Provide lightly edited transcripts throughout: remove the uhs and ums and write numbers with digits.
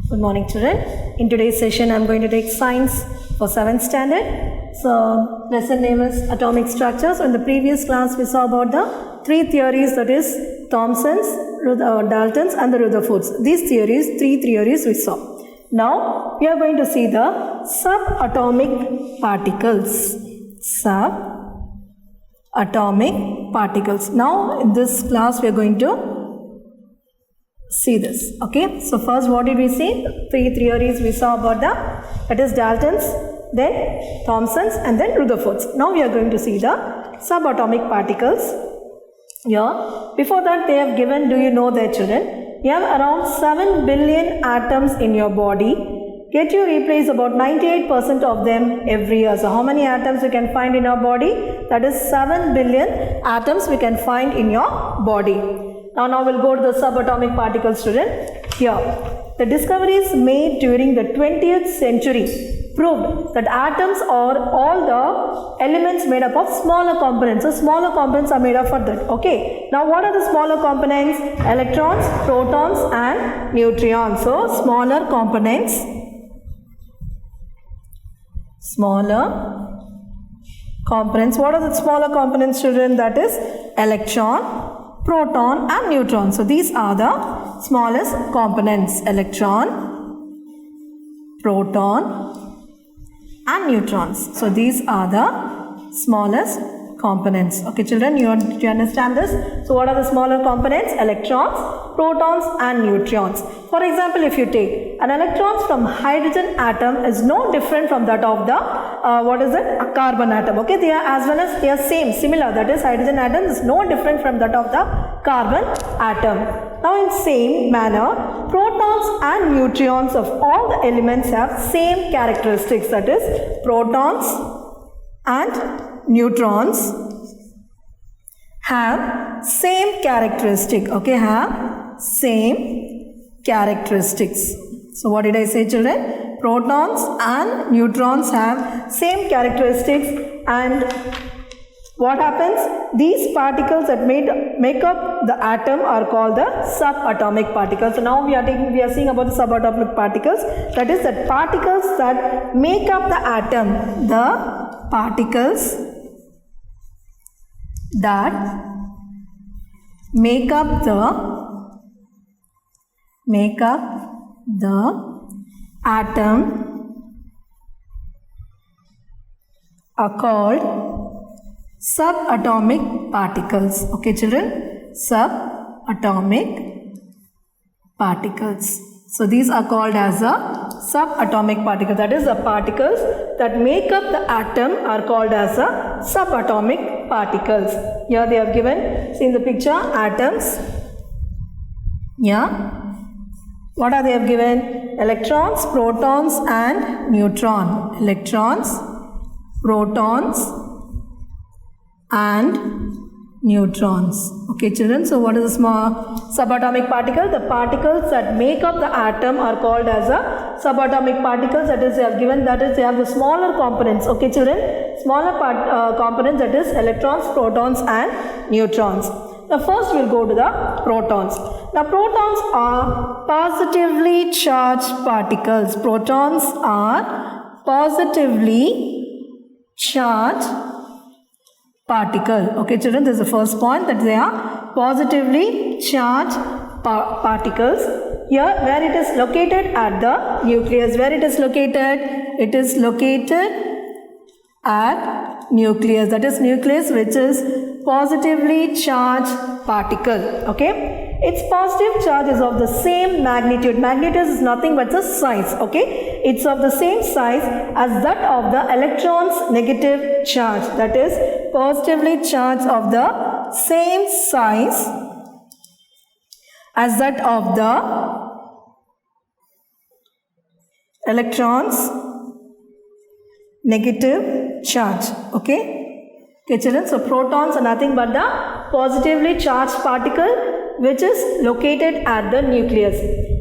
Good morning, children. In today's session, I'm going to take science for 7th standard. So, lesson name is atomic structures. In the previous class, we saw about the three theories, that is Thomson's, Dalton's and the Rutherford's. These theories, three theories we saw. Now, we are going to see the subatomic particles. Subatomic particles. Now, in this class, we are going to see this. Okay, so first what did we see? Three theories we saw about that is Dalton's, then Thomson's and then Rutherford's. Now we are going to see the subatomic particles here. Before that they have given, do you know that, children? You have around 7 billion atoms in your body, yet you replace about 98% of them every year. So how many atoms you can find in your body? That is 7 billion atoms we can find in your body. Now we'll go to the subatomic particles, student. Here, the discoveries made during the 20th century proved that atoms are all the elements made up of smaller components. So smaller components are made up for that. Okay. Now what are the smaller components? Electrons, protons and neutrons. So smaller components. Smaller components. What are the smaller components, children? That is electron, proton and neutron. So these are the smallest components: electron, proton and neutrons. So these are the smallest components. Okay, children, you understand this? So what are the smaller components? Electrons, protons and neutrons. For example, if you take an electrons from hydrogen atom is no different from that of the a carbon atom. Okay, they are as well as they are similar. That is, hydrogen atom is no different from that of the carbon atom. Now in same manner, protons and neutrons of all the elements have same characteristics. That is, protons and neutrons have same characteristic. Okay, have same characteristics. So what did I say, children? Protons and neutrons have same characteristics, and what happens? These particles that make up the atom are called the subatomic particles. So now we are seeing about the subatomic particles. That is, the particles that make up the atom. The particles that make up the atom are called subatomic particles. Okay, children, subatomic particles. So these are called as a subatomic particle. That is, the particles that make up the atom are called as a subatomic particles. Here they have given, see in the picture, atoms. Yeah. What are they have given? Electrons, protons and neutron. Electrons, protons and neutrons. Okay, children, so what is a small subatomic particle? The particles that make up the atom are called as a subatomic particles. That is, they have given, that is, they have the smaller components. Okay, children, smaller components, that is electrons, protons and neutrons. Now first we'll go to the protons. Now protons are positively charged particles. Protons are positively charged particle. Okay, children, this is the first point, that they are positively charged particles. Here, where it is located at the nucleus. Where it is located? It is located at nucleus. That is, nucleus which is positively charged particle. Okay, its positive charge is of the same magnitude. Magnitude is nothing but the size. Okay, it's of the same size as that of the electron's negative charge. That is, positively charged of the same size as that of the electron's negative charge. Okay, children, so protons are nothing but the positively charged particle which is located at the nucleus,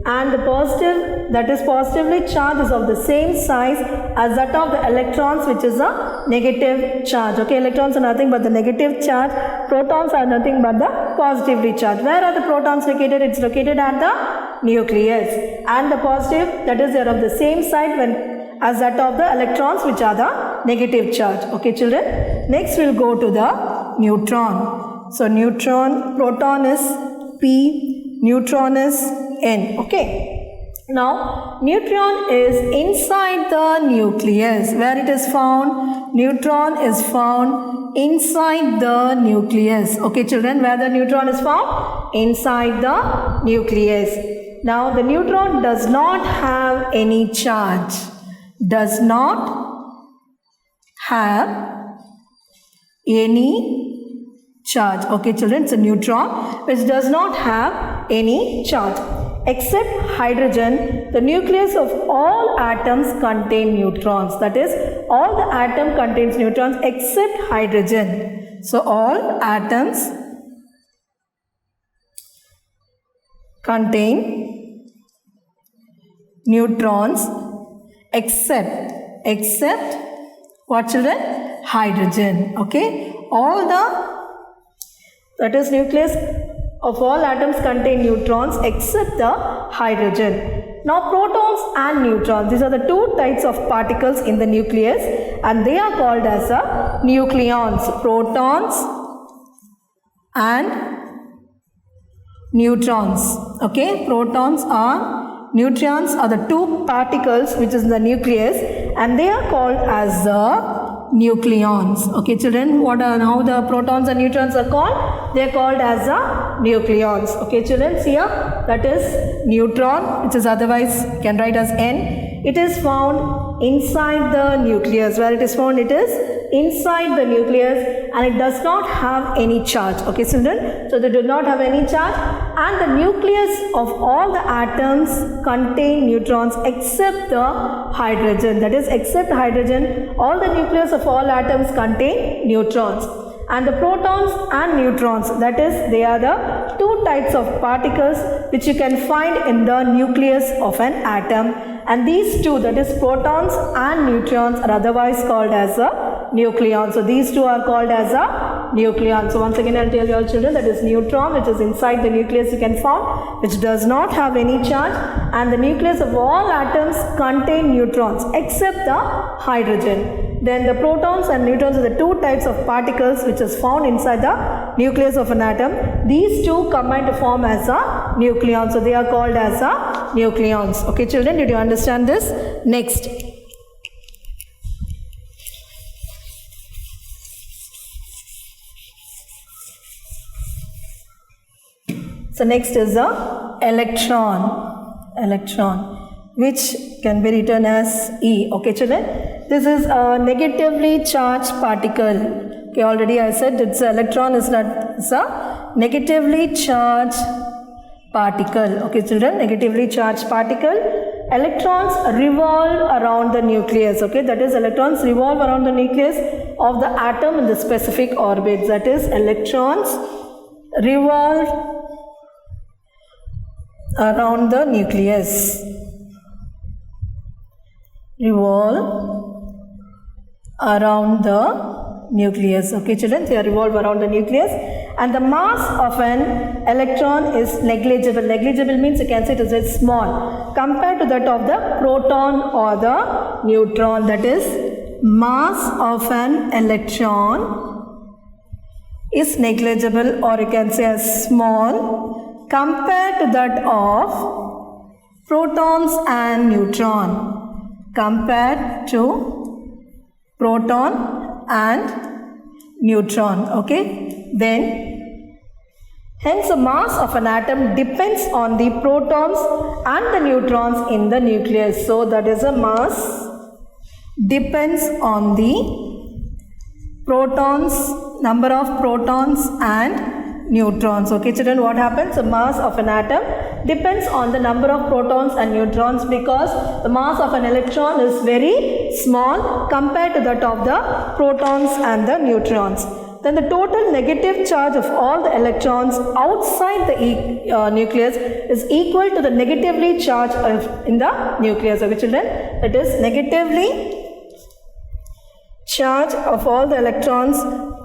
and the positive, that is positively charged, is of the same size as that of the electrons which is a negative charge. Okay, electrons are nothing but the negative charge, protons are nothing but the positively charged. Where are the protons located? It's located at the nucleus, and the positive, that is, they are of the same side as that of the electrons, which are the negative charge. Okay, children. Next, we'll go to the neutron. So neutron, proton is P, neutron is N. Okay. Now, neutron is inside the nucleus. Where it is found? Neutron is found inside the nucleus. Okay, children, where the neutron is found? Inside the nucleus. Now, the neutron does not have any charge. Does not have any charge. Okay, children, it's a neutron which does not have any charge. Except hydrogen, the nucleus of all atoms contain neutrons. That is, all the atom contains neutrons except hydrogen. So, all atoms contain neutrons except what, children? Hydrogen. Okay, all that is, nucleus of all atoms contain neutrons except the hydrogen. Now, protons and neutrons, these are the two types of particles in the nucleus, and they are called as nucleons. Protons and neutrons. Okay, protons or neutrons are the two particles which is in the nucleus, and they are called as the nucleons. Okay, children, what are how the protons and neutrons are called? They are called as the nucleons. Okay, children, see here, that is neutron, which is otherwise can write as N. It is found inside the nucleus. Where it is found? It is inside the nucleus, and it does not have any charge. Okay, children, so they do not have any charge, and the nucleus of all the atoms contain neutrons except the hydrogen. That is, except hydrogen, all the nucleus of all atoms contain neutrons. And the protons and neutrons, that is, they are the two types of particles which you can find in the nucleus of an atom. And these two, that is, protons and neutrons, are otherwise called as a nucleon. So these two are called as a nucleon. So once again, I'll tell you all children, that is neutron, which is inside the nucleus you can find, which does not have any charge, and the nucleus of all atoms contain neutrons except the hydrogen. Then the protons and neutrons are the two types of particles which is found inside the nucleus of an atom. These two combine to form as a nucleon. So they are called as a nucleons. Okay, children, did you understand this? Next. So next is the electron. Electron, which can be written as E. Okay, children. This is a negatively charged particle. Okay, already I said it's electron is not, it's a negatively charged particle. Okay, children, negatively charged particle. Electrons revolve around the nucleus. Okay, that is, electrons revolve around the nucleus of the atom in the specific orbits. That is, electrons revolve around the nucleus. Revolve around the nucleus. Okay, children, they revolve around the nucleus, and the mass of an electron is negligible. Negligible means you can say it is very small compared to that of the proton or the neutron. That is, mass of an electron is negligible, or you can say as small compared to that of protons and neutron. Compared to proton and neutron. Okay, then hence the mass of an atom depends on the protons and the neutrons in the nucleus. So that is, a mass depends on the protons, number of protons and neutrons. Okay, children, what happens? The mass of an atom depends on the number of protons and neutrons, because the mass of an electron is very small compared to that of the protons and the neutrons. Then the total negative charge of all the electrons outside the nucleus is equal to the negatively charged in the nucleus. Okay, children, it is negatively charge of all the electrons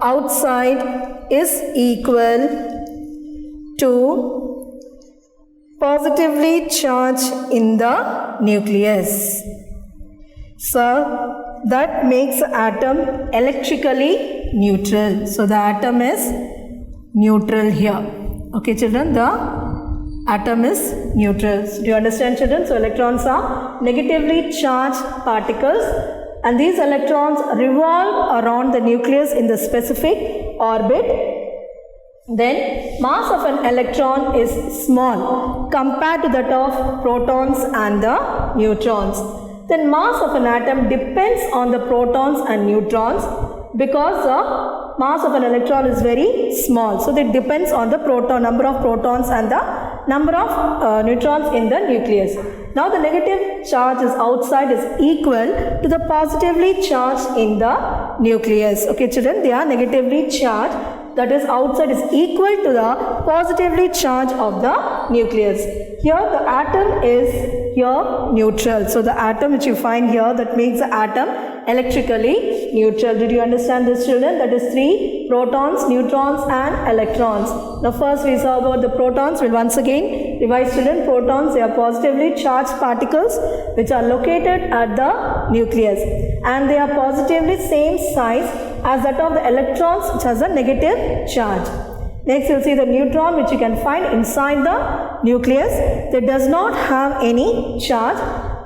outside is equal to positively charged in the nucleus. So that makes the atom electrically neutral. So the atom is neutral here. Okay children, the atom is neutral. So, do you understand children? So electrons are negatively charged particles, and these electrons revolve around the nucleus in the specific orbit. Then mass of an electron is small compared to that of protons and the neutrons. Then mass of an atom depends on the protons and neutrons because the mass of an electron is very small. So it depends on the number of protons and the number of neutrons in the nucleus. Now the negative charge is outside is equal to the positively charged in the nucleus. Okay children, they are negatively charged, that is outside is equal to the positively charged of the nucleus. Here the atom is here neutral. So the atom which you find here, that makes the atom electrically neutral. Did you understand this children? That is 3 protons, neutrons and electrons. Now first we saw about the protons. We'll once again revise children. Protons, they are positively charged particles which are located at the nucleus, and they are positively same size as that of the electrons which has a negative charge. Next you'll see the neutron which you can find inside the nucleus. That does not have any charge,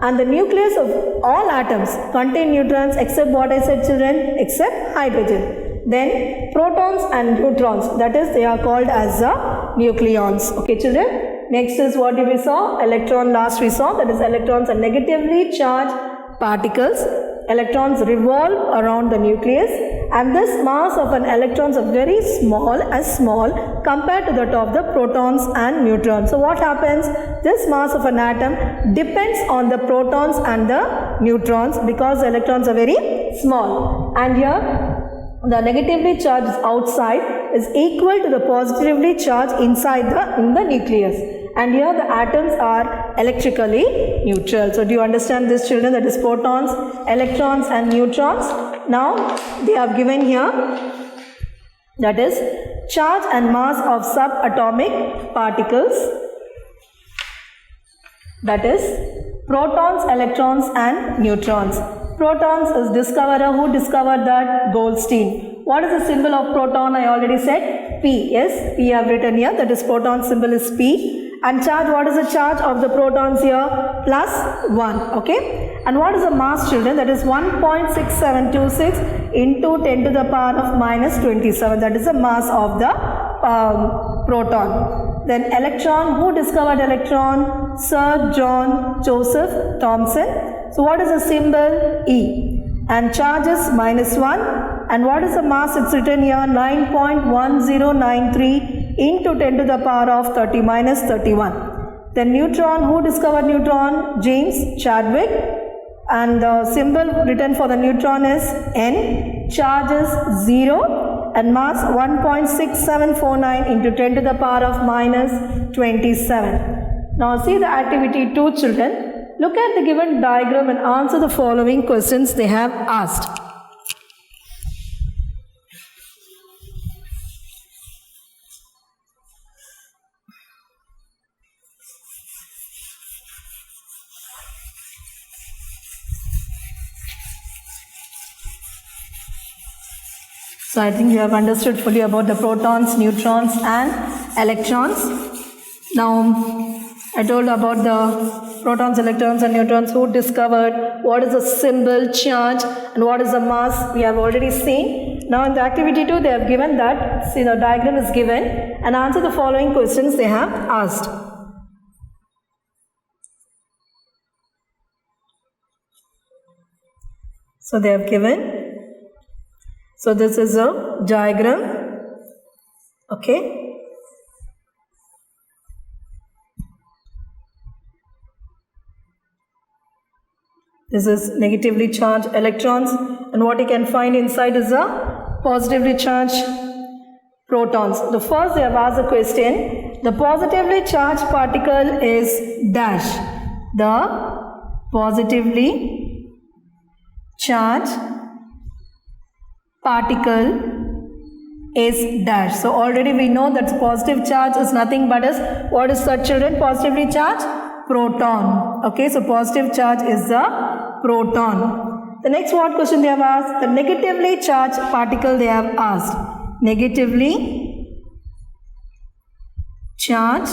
and the nucleus of all atoms contain neutrons except what I said children, except hydrogen. Then protons and neutrons, that is they are called as the nucleons. Okay children. Next is what we saw, electron last we saw, that is electrons are negatively charged particles. Electrons revolve around the nucleus, and this mass of an electrons are very small compared to that of the protons and neutrons. So what happens? This mass of an atom depends on the protons and the neutrons because the electrons are very small, and here the negatively charged outside is equal to the positively charged inside in the nucleus. And here the atoms are electrically neutral. So do you understand this children? That is protons, electrons and neutrons. Now they have given here, that is charge and mass of subatomic particles, that is protons, electrons and neutrons. Protons is discoverer. Who discovered that? Goldstein. What is the symbol of proton? I already said P. Yes, P I have written here. That is proton symbol is P. And charge, what is the charge of the protons here? +1. Okay. And what is the mass children? That is 1.6726 into 10 to the power of -27. That is the mass of the proton. Then electron. Who discovered electron? Sir John Joseph Thomson. So what is the symbol? E. And charge is -1. And what is the mass? It's written here 9.1093 into 10 to the power of 30 minus 31. Then neutron. Who discovered neutron? James Chadwick. And the symbol written for the neutron is N. Charge is 0 and mass 1.6749 into 10 to the power of -27. Now see the activity 2 children. Look at the given diagram and answer the following questions they have asked. So I think you have understood fully about the protons, neutrons and electrons. Now I told about the protons, electrons and neutrons, who discovered, what is the symbol, charge and what is the mass, we have already seen. Now in the activity 2 they have given that, see the diagram is given, and answer the following questions they have asked. So they have given, so this is a diagram, okay. This is negatively charged electrons, and what you can find inside is a positively charged protons. The first they have asked the question, the positively charged particle is dash. The positively charged particle is dash. So already we know that positive charge is nothing but is, what is that children? Positively charged? Proton. Okay, so positive charge is the proton. The next what question they have asked? The negatively charged particle they have asked. Negatively charged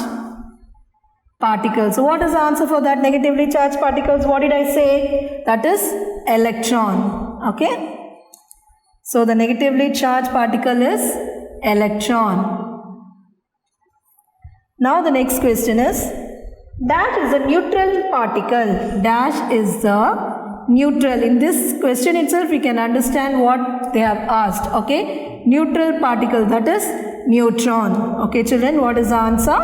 particles. So what is the answer for that negatively charged particles? What did I say? That is electron. Okay. So the negatively charged particle is electron. Now the next question is, dash is a neutral particle. Dash is the neutral. In this question itself we can understand what they have asked. Okay. Neutral particle, that is neutron. Okay children, what is the answer?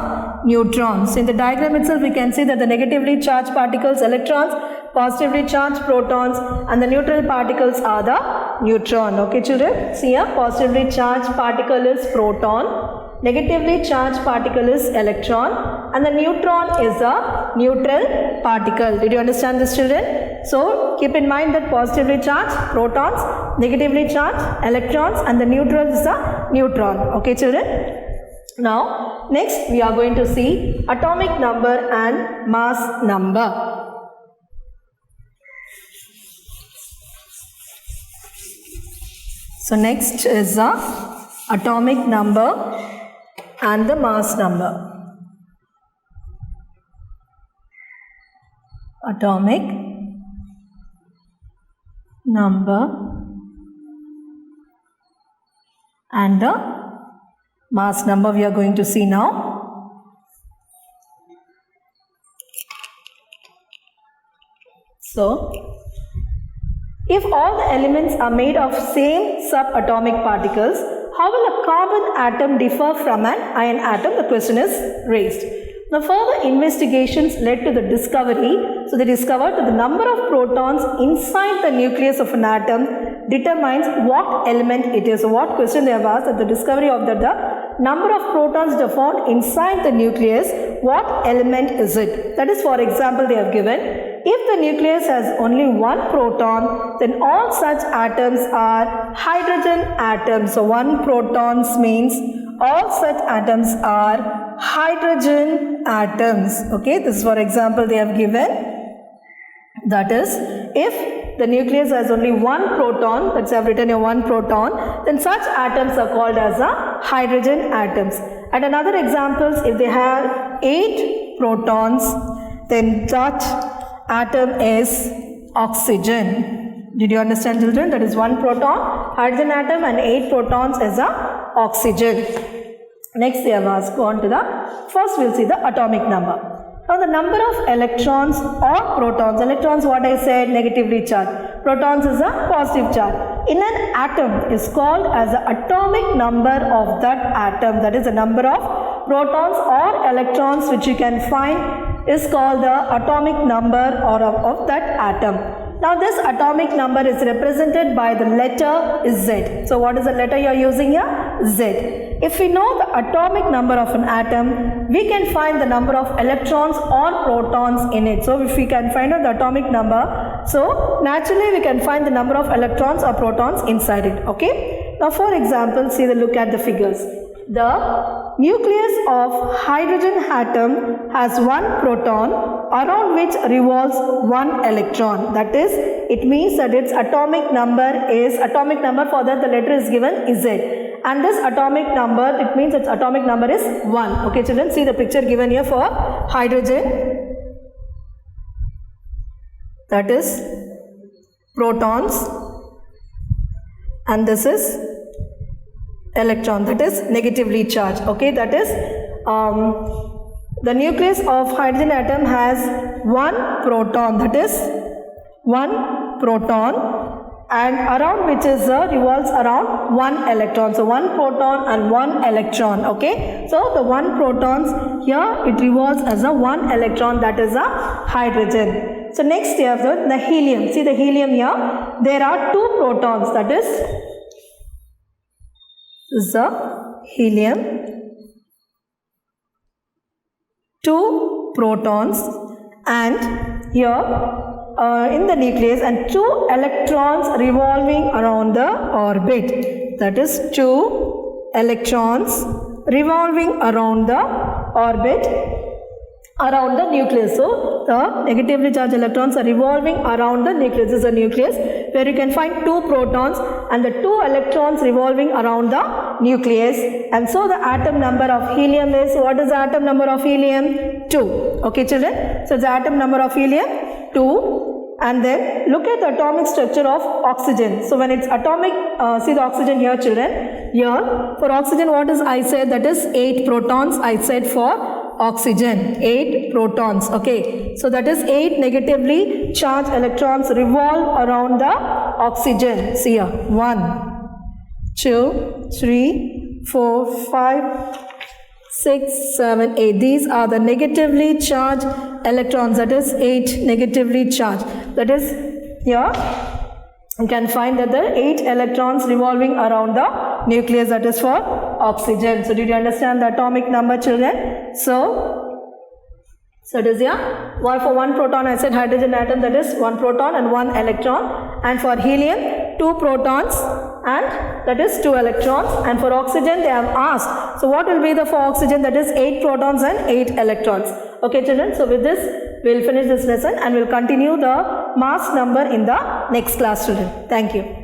Neutron. So in the diagram itself we can see that the negatively charged particles, electrons, positively charged protons, and the neutral particles are the neutron. Okay children, see here, positively charged particle is proton, negatively charged particle is electron, and the neutron is a neutral particle. Did you understand this children? So keep in mind that positively charged protons, negatively charged electrons, and the neutral is a neutron. Okay children. Now next we are going to see atomic number and mass number. So next is the atomic number and the mass number. Atomic number and the mass number we are going to see now. So if all the elements are made of same subatomic particles, how will a carbon atom differ from an iron atom? The question is raised. Now further investigations led to the discovery. So they discovered that the number of protons inside the nucleus of an atom determines what element it is. So what question they have asked? That the discovery of the number of protons that are found inside the nucleus, what element is it? That is, for example, they have given, if the nucleus has only one proton, then all such atoms are hydrogen atoms. So one protons means all such atoms are hydrogen atoms. Okay, this is for example they have given. That is, if the nucleus has only one proton, that's I have written here one proton, then such atoms are called as a hydrogen atoms. And another examples, if they have 8 protons, then such atom is oxygen. Did you understand children? That is one proton, hydrogen atom, and 8 protons is a oxygen. Next they have asked, go on to the, first we will see the atomic number. Now the number of electrons or protons, electrons what I said negatively charged, protons is a positive charge, in an atom is called as the atomic number of that atom. That is the number of protons or electrons which you can find is called the atomic number of that atom. Now this atomic number is represented by the letter Z. So what is the letter you are using here? Z. If we know the atomic number of an atom, we can find the number of electrons or protons in it. So if we can find out the atomic number, so naturally we can find the number of electrons or protons inside it. Okay. Now for example, look at the figures. The nucleus of hydrogen atom has one proton around which revolves one electron. That is, it means that its atomic number for that the letter is given Z. And this atomic number, it means its atomic number is 1. Okay children, see the picture given here for hydrogen. That is protons. And this is electron, that is negatively charged. Okay, that is the nucleus of hydrogen atom has one proton, that is one proton, and around which is revolves around one electron. So one proton and one electron. Okay, so the one protons here it revolves as a one electron, that is a hydrogen. So next you have the helium. See the helium here, there are 2 protons, that is the helium, 2 protons, and here in the nucleus, and 2 electrons revolving around the orbit. That is 2 electrons revolving around the orbit around the nucleus. So the negatively charged electrons are revolving around the nucleus. This is a nucleus where you can find 2 protons and the 2 electrons revolving around the nucleus. And so the atom number of helium is, what is the atom number of helium? 2. Okay children, so the atom number of helium 2. And then look at the atomic structure of oxygen. So when it's atomic, see the oxygen here children. Here for oxygen, what is I said? That is 8 protons. I said for oxygen 8 protons. Okay, so that is 8 negatively charged electrons revolve around the oxygen. See here, 1, 2, 3, 4, 5, 6, 7, 8. These are the negatively charged electrons. That is 8 negatively charged. That is here you can find that there are 8 electrons revolving around the nucleus. That is for oxygen. So did you understand the atomic number children? So it is here. For 1 proton I said hydrogen atom, that is 1 proton and 1 electron. And for helium 2 protons and that is 2 electrons. And for oxygen they have asked, so what will be the for oxygen? That is 8 protons and 8 electrons. Okay children, so with this we will finish this lesson and we will continue the mass number in the next class children. Thank you.